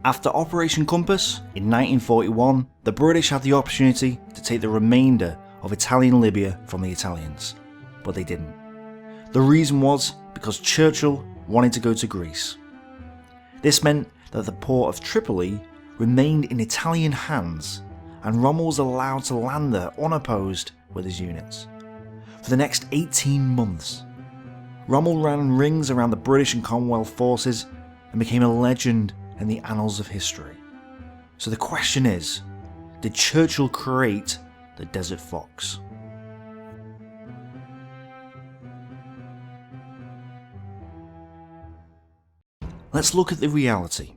After Operation Compass in 1941, the British had the opportunity to take the remainder of Italian Libya from the Italians, but they didn't. The reason was because Churchill wanted to go to Greece. This meant that the port of Tripoli remained in Italian hands, and Rommel was allowed to land there unopposed with his units. For the next 18 months, Rommel ran rings around the British and Commonwealth forces and became a legend in the annals of history. So the question is, did Churchill create the Desert Fox? Let's look at the reality.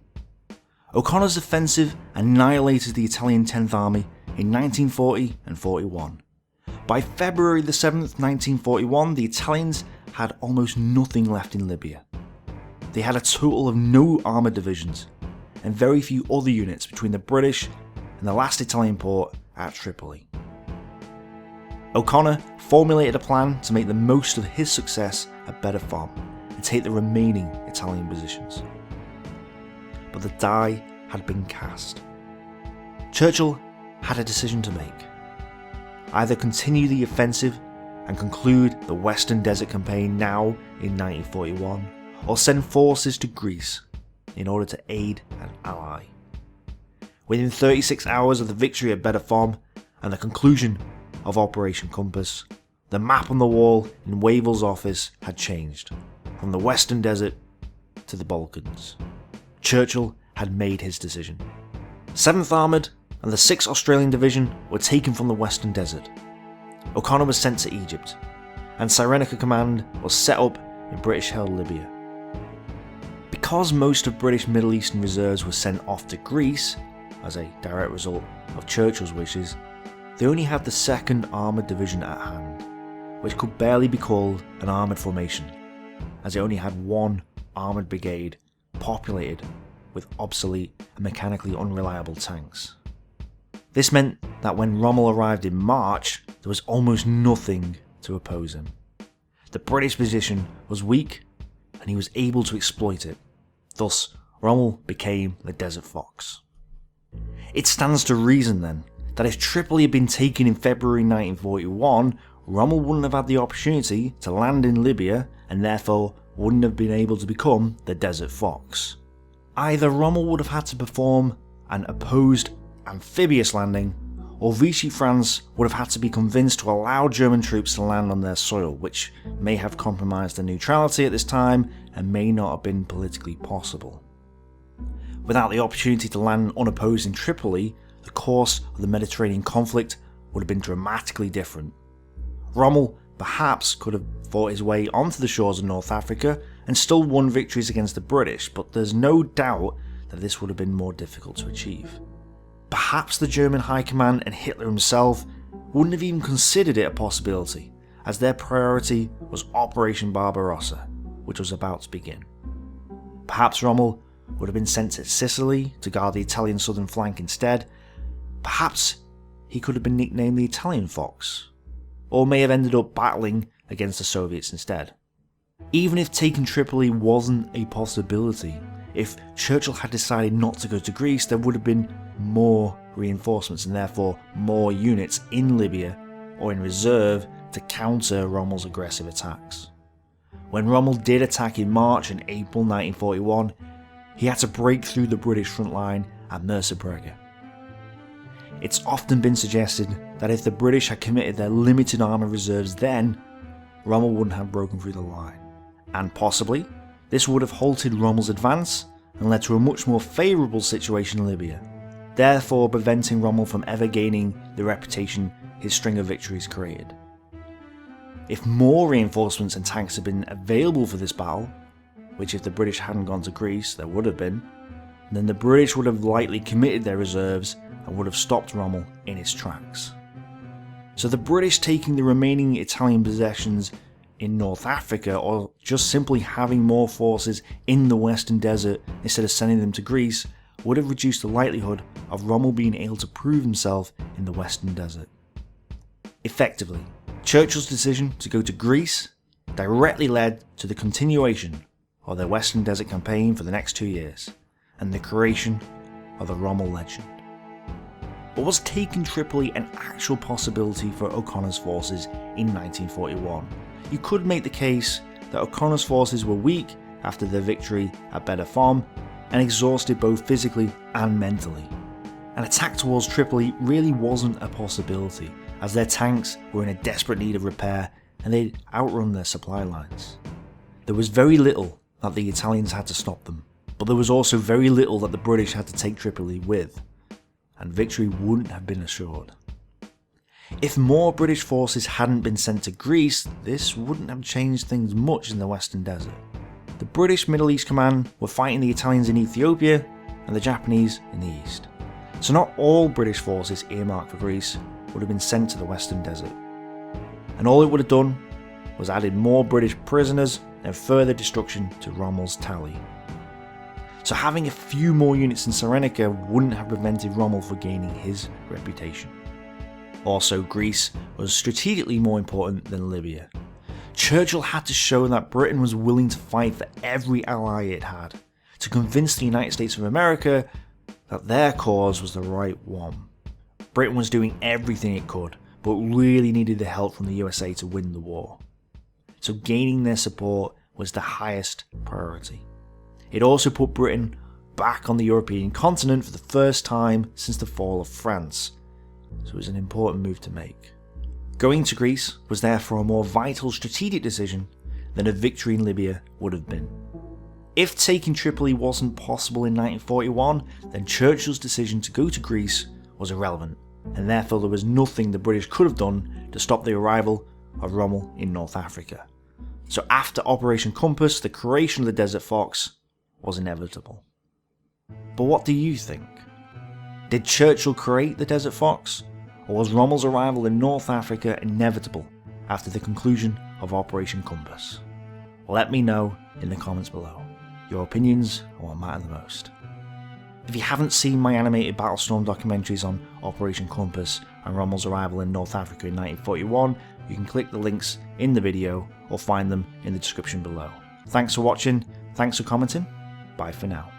O'Connor's offensive annihilated the Italian 10th Army in 1940 and 41. By February the 7th, 1941, the Italians had almost nothing left in Libya. They had a total of no armoured divisions, and very few other units between the British and the last Italian port at Tripoli. O'Connor formulated a plan to make the most of his success at Bed Farm and take the remaining Italian positions. But the die had been cast. Churchill had a decision to make. Either continue the offensive and conclude the Western Desert Campaign now in 1941, or send forces to Greece in order to aid an ally. Within 36 hours of the victory at Bed Farm and the conclusion of Operation Compass, the map on the wall in Wavell's office had changed, from the Western Desert to the Balkans. Churchill had made his decision. 7th Armoured and the 6th Australian Division were taken from the Western Desert. O'Connor was sent to Egypt, and Cyrenaica Command was set up in British-held Libya. Because most of British Middle Eastern reserves were sent off to Greece, as a direct result of Churchill's wishes, they only had the 2nd Armoured Division at hand, which could barely be called an armoured formation, as it only had one armoured brigade populated with obsolete and mechanically unreliable tanks. This meant that when Rommel arrived in March, there was almost nothing to oppose him. The British position was weak, and he was able to exploit it. Thus, Rommel became the Desert Fox. It stands to reason then, that if Tripoli had been taken in February 1941, Rommel wouldn't have had the opportunity to land in Libya, and therefore wouldn't have been able to become the Desert Fox. Either Rommel would have had to perform an opposed amphibious landing, or Vichy France would have had to be convinced to allow German troops to land on their soil, which may have compromised their neutrality at this time and may not have been politically possible. Without the opportunity to land unopposed in Tripoli, the course of the Mediterranean conflict would have been dramatically different. Rommel perhaps could have fought his way onto the shores of North Africa and still won victories against the British, but there's no doubt that this would have been more difficult to achieve. Perhaps the German High Command and Hitler himself wouldn't have even considered it a possibility, as their priority was Operation Barbarossa, which was about to begin. Perhaps Rommel would have been sent to Sicily to guard the Italian southern flank instead. Perhaps he could have been nicknamed the Italian Fox, or may have ended up battling against the Soviets instead. Even if taking Tripoli wasn't a possibility, if Churchill had decided not to go to Greece, there would have been more reinforcements and therefore more units in Libya or in reserve to counter Rommel's aggressive attacks. When Rommel did attack in March and April 1941, he had to break through the British front line at Mersa Brega. It's often been suggested that if the British had committed their limited armour reserves then, Rommel wouldn't have broken through the line. And possibly, this would have halted Rommel's advance and led to a much more favourable situation in Libya, therefore preventing Rommel from ever gaining the reputation his string of victories created. If more reinforcements and tanks had been available for this battle, which if the British hadn't gone to Greece there would have been, then the British would have likely committed their reserves and would have stopped Rommel in his tracks. So the British taking the remaining Italian possessions in North Africa, or just simply having more forces in the Western Desert instead of sending them to Greece, would have reduced the likelihood of Rommel being able to prove himself in the Western Desert. Effectively, Churchill's decision to go to Greece directly led to the continuation of the Western Desert Campaign for the next 2 years, and the creation of the Rommel legend. But was taking Tripoli an actual possibility for O'Connor's forces in 1941? You could make the case that O'Connor's forces were weak after their victory at Bed Farm and exhausted both physically and mentally. An attack towards Tripoli really wasn't a possibility, as their tanks were in a desperate need of repair and they'd outrun their supply lines. There was very little that the Italians had to stop them, but there was also very little that the British had to take Tripoli with, and victory wouldn't have been assured. If more British forces hadn't been sent to Greece, this wouldn't have changed things much in the Western Desert. The British Middle East Command were fighting the Italians in Ethiopia and the Japanese in the east. So not all British forces earmarked for Greece would have been sent to the Western Desert. And all it would have done was added more British prisoners and further destruction to Rommel's tally. So having a few more units in Cyrenaica wouldn't have prevented Rommel from gaining his reputation. Also, Greece was strategically more important than Libya. Churchill had to show that Britain was willing to fight for every ally it had, to convince the United States of America that their cause was the right one. Britain was doing everything it could, but really needed the help from the USA to win the war. So gaining their support was the highest priority. It also put Britain back on the European continent for the first time since the fall of France, so it was an important move to make. Going to Greece was therefore a more vital strategic decision than a victory in Libya would have been. If taking Tripoli wasn't possible in 1941, then Churchill's decision to go to Greece was irrelevant, and therefore there was nothing the British could have done to stop the arrival of Rommel in North Africa. So after Operation Compass, the creation of the Desert Fox was inevitable. But what do you think? Did Churchill create the Desert Fox, or was Rommel's arrival in North Africa inevitable after the conclusion of Operation Compass? Let me know in the comments below. Your opinions are what matter the most. If you haven't seen my animated Battlestorm documentaries on Operation Compass and Rommel's arrival in North Africa in 1941, you can click the links in the video or find them in the description below. Thanks for watching, thanks for commenting, bye for now.